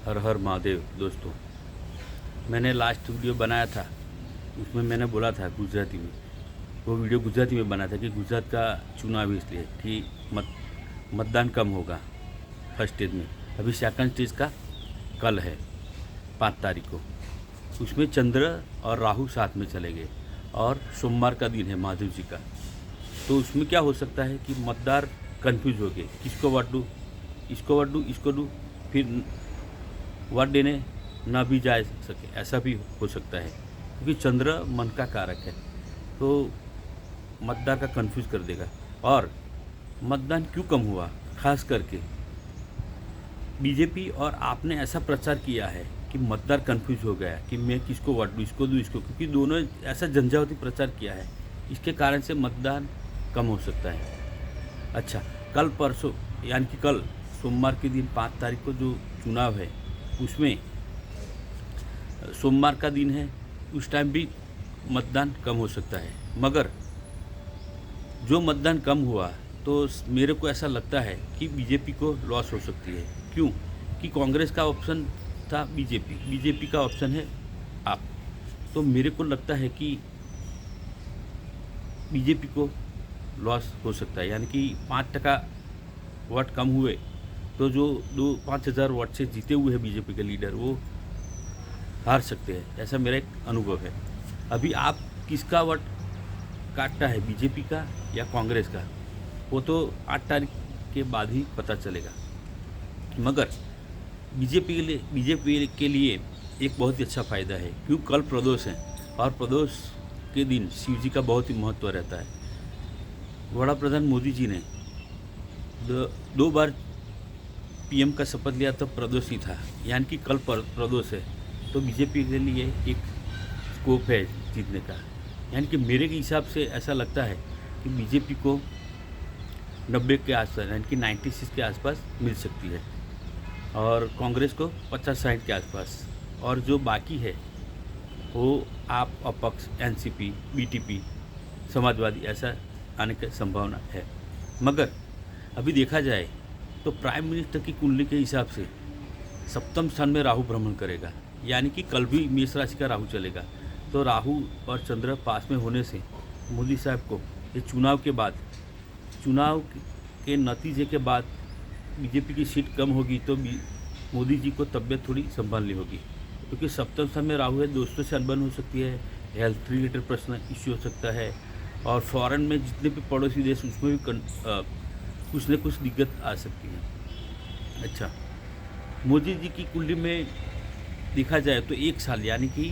हर हर महादेव। दोस्तों, मैंने last video बनाया था, उसमें मैंने बोला था गुजराती में, वो वीडियो गुजराती में बना था कि गुजरात का चुनाव इसलिए कि मतदान कम होगा फर्स्ट स्टेज में। अभी सेकंड स्टेज का कल है 5 तारीख को, उसमें चंद्र और राहु साथ में चले गए और सोमवार का दिन है महादेव जी का। तो उसमें क्या हो सकता है कि मतदार कंफ्यूज हो गए, किसको वोट दूँ, इसको वोट दूँ, इसको दूँ, फिर वोट देने ना भी जा सके, ऐसा भी हो सकता है क्योंकि चंद्र मन का कारक है। तो मतदार का कंफ्यूज कर देगा। और मतदान क्यों कम हुआ, खास करके बीजेपी और आपने ऐसा प्रचार किया है कि मतदार कंफ्यूज हो गया कि मैं किसको वोट दूँ, इसको दूँ, इसको, क्योंकि दोनों ऐसा झंझावती प्रचार किया है, इसके कारण से मतदान कम हो सकता है। अच्छा, कल परसों यानी कि कल सोमवार के दिन 5 तारीख को जो चुनाव है, उसमें सोमवार का दिन है, उस टाइम भी मतदान कम हो सकता है। मगर जो मतदान कम हुआ तो मेरे को ऐसा लगता है कि बीजेपी को लॉस हो सकती है। क्यों? कि कांग्रेस का ऑप्शन था बीजेपी का ऑप्शन है आप। तो मेरे को लगता है कि बीजेपी को लॉस हो सकता है, यानी कि 5% वोट कम हुए तो जो 5,000 वोट से जीते हुए हैं बीजेपी के लीडर, वो हार सकते हैं, ऐसा मेरा एक अनुभव है। अभी आप किसका वोट काटता है, बीजेपी का या कांग्रेस का, वो तो 8 तारीख के बाद ही पता चलेगा। मगर बीजेपी के लिए एक बहुत ही अच्छा फ़ायदा है, क्योंकि कल प्रदोष है और प्रदोष के दिन शिव जी का बहुत ही महत्व रहता है। वड़ा प्रधान मोदी जी ने 2 बार पीएम का शपथ लिया, तब प्रदोष ही था, यानी कि कल प्रदोष है। तो बीजेपी के लिए एक स्कोप है जीतने का। यानी कि मेरे के हिसाब से ऐसा लगता है कि बीजेपी को 90 के आसपास, यानी कि 96 के आसपास मिल सकती है और कांग्रेस को 50-60 के आसपास। और जो बाकी है वो आप, अपक्ष, एनसीपी, बीटीपी, समाजवादी, ऐसा आने की संभावना है। मगर अभी देखा जाए तो प्राइम मिनिस्टर की कुंडली के हिसाब से 7वें स्थान में राहु भ्रमण करेगा, यानी कि कल भी मेष राशि का राहु चलेगा। तो राहु और चंद्र पास में होने से मोदी साहब को ये चुनाव के नतीजे के बाद बीजेपी की सीट कम होगी तो मोदी जी को तबीयत थोड़ी संभालनी होगी, क्योंकि 7वें स्थान में राहु है, दोस्तों से अनबन हो सकती है, हेल्थ रिलेटेड प्रश्न इश्यू हो सकता है, और फॉरेन में जितने भी पड़ोसी देश उसमें भी कुछ न कुछ दिक्कत आ सकती है। अच्छा, मोदी जी की कुंडली में देखा जाए तो 1 साल यानी कि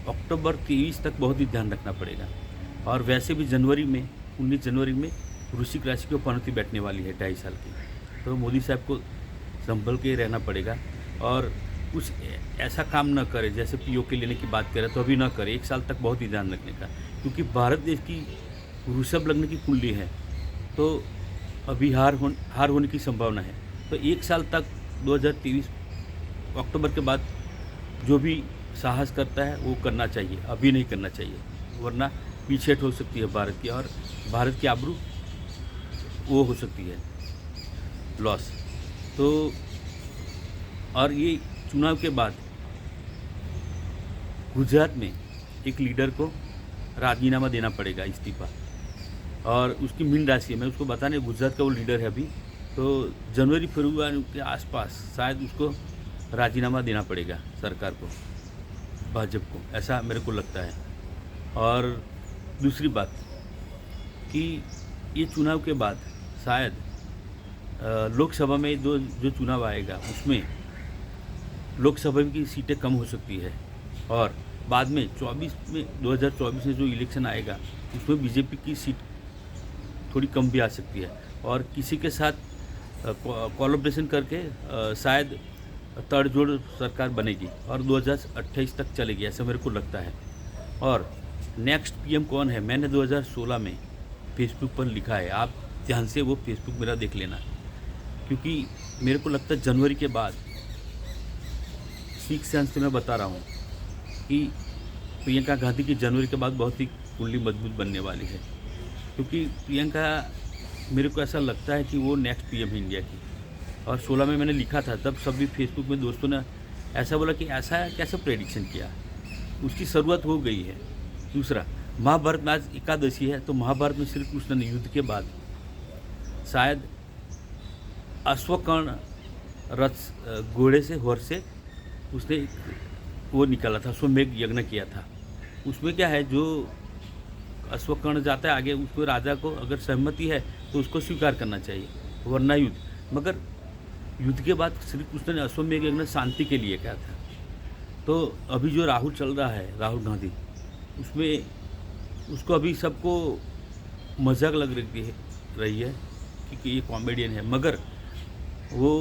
अक्टूबर 23 तक बहुत ही ध्यान रखना पड़ेगा। और वैसे भी 19 जनवरी में वृश्चिक राशि को पनौती बैठने वाली है 2.5 साल की। तो मोदी साहब को संभल के रहना पड़ेगा और कुछ ऐसा काम न करे जैसे पीओ के लेने की बात करें तो अभी ना करे, 1 साल तक बहुत ही ध्यान रखने का, क्योंकि भारत देश की वृषभ लग्न की कुंडली है, तो अभी हार होने की संभावना है। तो 1 साल तक 2023 अक्टूबर के बाद जो भी साहस करता है वो करना चाहिए, अभी नहीं करना चाहिए, वरना पीछेहट हो सकती है भारत की, और भारत की आबरू वो हो सकती है लॉस। तो और ये चुनाव के बाद गुजरात में एक लीडर को राजीनामा देना पड़ेगा, इस्तीफा, और उसकी मीन राशि है, मैं उसको बताने, गुजरात का वो लीडर है अभी, तो जनवरी फरवरी के आसपास शायद उसको राजीनामा देना पड़ेगा सरकार को, भाजपा को, ऐसा मेरे को लगता है। और दूसरी बात कि ये चुनाव के बाद शायद लोकसभा में जो चुनाव आएगा उसमें लोकसभा की सीटें कम हो सकती है, और बाद में 2024 में जो इलेक्शन आएगा उसमें बीजेपी की सीट थोड़ी कम भी आ सकती है, और किसी के साथ कोलैबोरेशन करके शायद तड़जोड़ सरकार बनेगी और 2028 तक चलेगी, ऐसा मेरे को लगता है। और नेक्स्ट पीएम कौन है, मैंने 2016 में फेसबुक पर लिखा है, आप ध्यान से वो फेसबुक मेरा देख लेना, क्योंकि मेरे को लगता है जनवरी के बाद 6 सेंस से मैं बता रहा हूँ कि प्रियंका गांधी की जनवरी के बाद बहुत ही कुंडली मजबूत बनने वाली है, क्योंकि प्रियंका, मेरे को ऐसा लगता है कि वो नेक्स्ट पीएम है इंडिया की, और 16 में मैंने लिखा था, तब सभी फेसबुक में दोस्तों ने ऐसा बोला कि ऐसा कैसे प्रेडिक्शन किया। उसकी शुरुआत हो गई है। दूसरा, महाभारत में आज एकादशी है, तो महाभारत में श्री कृष्ण ने युद्ध के बाद शायद अश्वकर्ण रथ घोड़े से हॉर्स से उसने वो निकाला था, अश्वमेघ यज्ञ किया था। उसमें क्या है, जो अश्वकर्ण जाता है आगे, उसको राजा को अगर सहमति है तो उसको स्वीकार करना चाहिए, वरना युद्ध। मगर युद्ध के बाद श्री कृष्ण ने अश्वमेघ यज्ञ शांति के लिए किया था। तो अभी जो राहुल चल रहा है, राहुल गांधी, उसमें उसको अभी सबको मजाक लग रही है क्योंकि ये कॉमेडियन है, मगर वो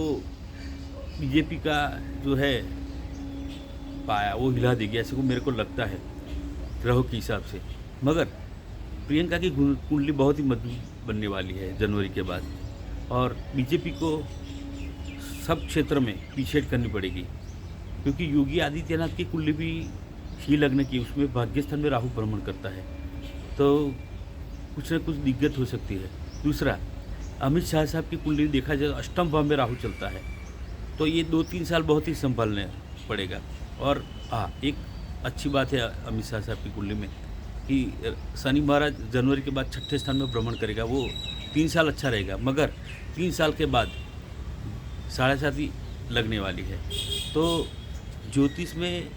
बीजेपी का जो है पाया वो हिला देगी, ऐसे को मेरे को लगता है ग्रहों के हिसाब से। मगर प्रियंका की कुंडली बहुत ही मजबूत बनने वाली है जनवरी के बाद, और बीजेपी को सब क्षेत्र में पीछे करनी पड़ेगी, क्योंकि योगी आदित्यनाथ की कुंडली भी ही लग्न की, उसमें भाग्यस्थान में राहु भ्रमण करता है, तो कुछ न कुछ दिक्कत हो सकती है। दूसरा, अमित शाह साहब की कुंडली देखा जाए तो अष्टम भाव में राहु चलता है, तो ये 2-3 साल बहुत ही संभालने पड़ेगा। और हाँ, एक अच्छी बात है अमित शाह साहब की कुंडली में कि शनि महाराज जनवरी के बाद 6ठे स्थान में भ्रमण करेगा, वो 3 साल अच्छा रहेगा, मगर 3 साल के बाद 7.5 लगने वाली है। तो ज्योतिष में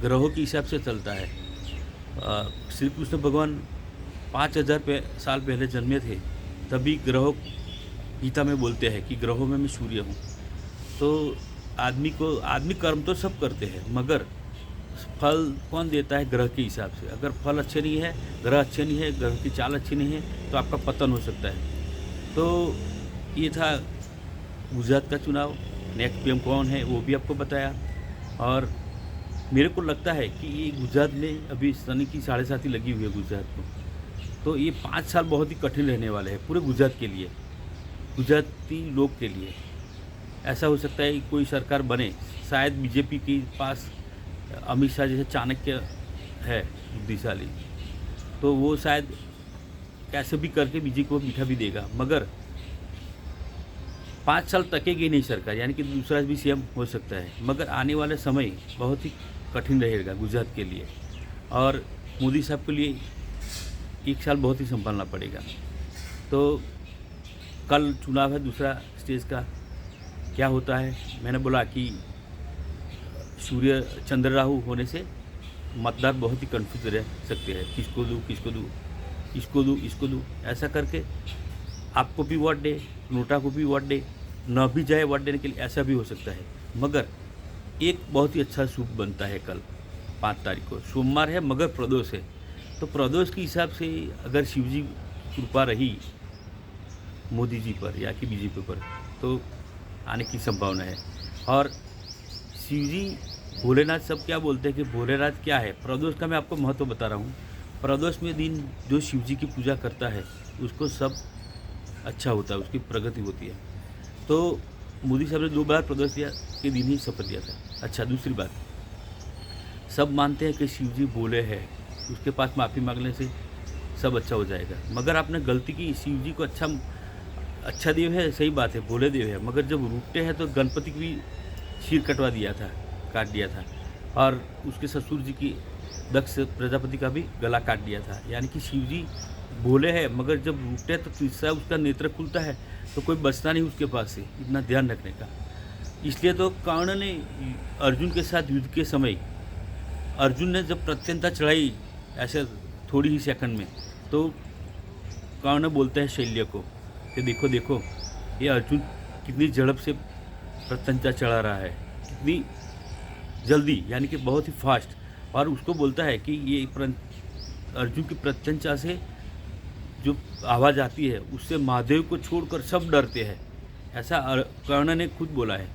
ग्रहों के हिसाब से चलता है। श्री कृष्ण भगवान 5000 साल पहले जन्मे थे, तभी ग्रहों, गीता में बोलते हैं कि ग्रहों में मैं सूर्य हूँ। तो आदमी कर्म तो सब करते हैं, मगर फल कौन देता है? ग्रह के हिसाब से। अगर फल अच्छे नहीं है, ग्रह अच्छे नहीं है, ग्रह की चाल अच्छी नहीं है, तो आपका पतन हो सकता है। तो ये था गुजरात का चुनाव। नेक्स्ट पीएम कौन है वो भी आपको बताया, और मेरे को लगता है कि ये गुजरात में अभी शनि की 7.5 लगी हुई है गुजरात को, तो ये 5 साल बहुत ही कठिन रहने वाले हैं पूरे गुजरात के लिए, गुजराती लोग के लिए। ऐसा हो सकता है कि कोई सरकार बने, शायद बीजेपी के पास अमित शाह जैसे चाणक्य है बुद्धिशाली, तो वो शायद कैसे भी करके बीजेपी को मीठा भी देगा, मगर 5 साल टकेगी नहीं सरकार, यानी कि दूसरा भी सीएम हो सकता है, मगर आने वाले समय बहुत ही कठिन रहेगा गुजरात के लिए, और मोदी साहब के लिए 1 साल बहुत ही संभालना पड़ेगा। तो कल चुनाव है दूसरा स्टेज का, क्या होता है? मैंने बोला कि सूर्य चंद्र राहु होने से मतदार बहुत ही कन्फ्यूज रह सकते हैं, किसको दूँ किसको दूँ, इसको दूँ इसको दूँ, ऐसा करके आपको भी वोट दे, नोटा को भी वोट दे, न भी जाए वोट देने के लिए, ऐसा भी हो सकता है। मगर एक बहुत ही अच्छा शुभ बनता है कल 5 तारीख को, सोमवार है मगर प्रदोष है, तो प्रदोष के हिसाब से अगर शिवजी कृपा रही मोदी जी पर या कि बीजेपी पर, तो आने की संभावना है। और शिवजी भोलेनाथ सब क्या बोलते हैं कि भोलेनाथ क्या है, प्रदोष का मैं आपको महत्व बता रहा हूँ। प्रदोष में दिन जो शिवजी की पूजा करता है उसको सब अच्छा होता है, उसकी प्रगति होती है। तो मोदी साहब ने 2 बार प्रदोष के दिन ही शपथ लिया था। अच्छा, दूसरी बात, सब मानते हैं कि शिवजी भोले हैं, उसके पास माफ़ी मांगने से सब अच्छा हो जाएगा, मगर आपने गलती की। शिवजी को अच्छा देव है, सही बात है, भोले देव है, मगर जब रूठते हैं तो गणपति की भी सिर कटवा दिया था, काट दिया था, और उसके ससुर जी की दक्ष प्रजापति का भी गला काट दिया था। यानी कि शिवजी भोले हैं, मगर जब रूठते हैं तो तीसरा उसका नेत्र खुलता है, तो कोई बचता नहीं उसके पास से, इतना ध्यान रखने का। इसलिए तो कर्ण ने अर्जुन के साथ युद्ध के समय, अर्जुन ने जब प्रत्यंता चढ़ाई ऐसे थोड़ी ही सेकंड में, तो कर्ण बोलते हैं शैल्य को कि देखो देखो ये अर्जुन कितनी झड़प से प्रत्यंता चढ़ा रहा है, कितनी जल्दी, यानी कि बहुत ही फास्ट। और उसको बोलता है कि ये अर्जुन की प्रत्यंचा से जो आवाज़ आती है उससे महादेव को छोड़कर सब डरते हैं, ऐसा कर्ण ने खुद बोला है।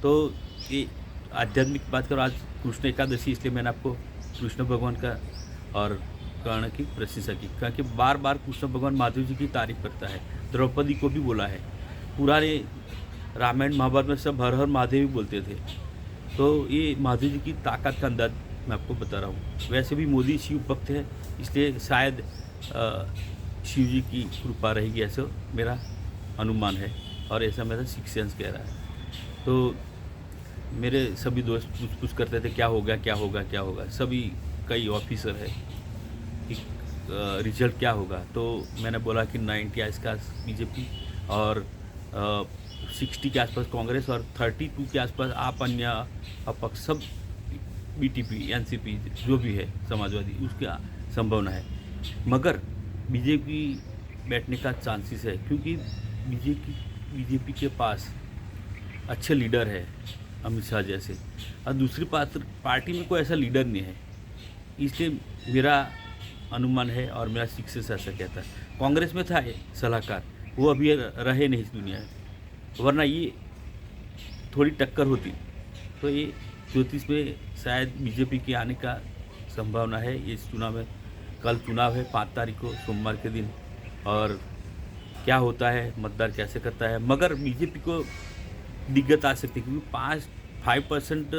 तो ये आध्यात्मिक बात करो, आज कृष्ण एकादशी, इसलिए मैंने आपको कृष्ण भगवान का और कर्ण की प्रशंसा की, क्योंकि बार बार कृष्ण भगवान महादेव जी की तारीफ करता है। द्रौपदी को भी बोला है, पुराने रामायण महाभारत में सब हर हर महादेव ही बोलते थे। तो ये महादेव जी की ताकत का अंदाज मैं आपको बता रहा हूँ। वैसे भी मोदी शिव भक्त है, इसलिए शायद शिव जी की कृपा रहेगी, ऐसा मेरा अनुमान है, और ऐसा मेरा सिक्स सेंस कह रहा है। तो मेरे सभी दोस्त पूछ करते थे क्या होगा क्या होगा क्या होगा, सभी कई ऑफिसर है कि रिजल्ट क्या होगा। तो मैंने बोला कि 90 आसपास बीजेपी और 60 के आसपास कांग्रेस और 32 के आसपास आप अन्य अपक्ष सब बीटीपी एनसीपी जो भी है समाजवादी उसका संभावना है। मगर बीजेपी बैठने का चांसेस है क्योंकि बीजेपी के पास अच्छे लीडर है अमित शाह जैसे, और दूसरी पार्टी में कोई ऐसा लीडर नहीं है। इसलिए मेरा अनुमान है और मेरा शिक्षक ऐसा कहता है। कांग्रेस में था ये सलाहकार, वो अभी रहे नहीं इस दुनिया में, वरना ये थोड़ी टक्कर होती। तो ये ज्योतिष में शायद बीजेपी के आने का संभावना है इस चुनाव में। कल चुनाव है 5 तारीख को सोमवार के दिन, और क्या होता है मतदार कैसे करता है। मगर बीजेपी को दिक्कत आ सकती है क्योंकि 5%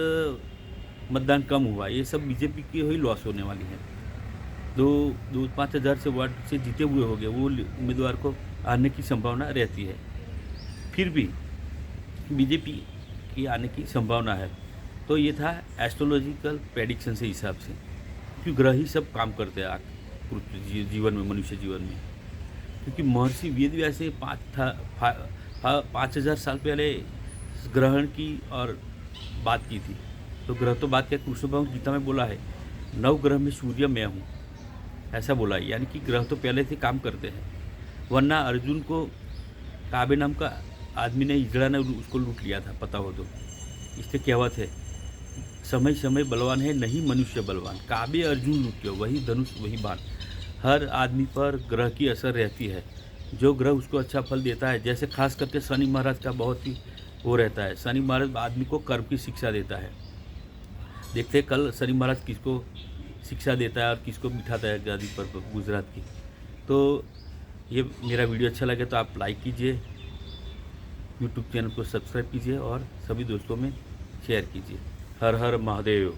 मतदान कम हुआ, ये सब बीजेपी की ही लॉस होने वाली है। 5 हज़ार से वार्ड से जीते हुए हो गए वो उम्मीदवार को आने की संभावना रहती है। फिर भी बीजेपी की आने की संभावना है। तो ये था एस्ट्रोलॉजिकल प्रेडिक्शन से हिसाब से, क्योंकि ग्रह ही सब काम करते हैं जीवन में, मनुष्य जीवन में। क्योंकि महर्षि वेदव्यास से 5,000 साल पहले ग्रहण की और बात की थी। तो ग्रह तो बात क्या, कृष्ण भगवान गीता में बोला है 9 ग्रह में सूर्य मैं हूँ, ऐसा बोला है। यानी कि ग्रह तो पहले से काम करते हैं, वरना अर्जुन को काबे नाम का आदमी ने हिजड़ा ने उसको लूट लिया था, पता हो तो। इससे कहावत है समय समय बलवान है नहीं मनुष्य बलवान, काबे अर्जुन लूट वही धनुष वही बाण। हर आदमी पर ग्रह की असर रहती है, जो ग्रह उसको अच्छा फल देता है। जैसे खास करके शनि महाराज का बहुत ही वो रहता है। शनि महाराज आदमी को कर्म की शिक्षा देता है। देखते हैं कल शनि महाराज किसको शिक्षा देता है और किसको बिठाता है गादी पर गुजरात की। तो ये मेरा वीडियो अच्छा लगे तो आप लाइक कीजिए, यूट्यूब चैनल को सब्सक्राइब कीजिए और सभी दोस्तों में शेयर कीजिए। हर हर महादेव।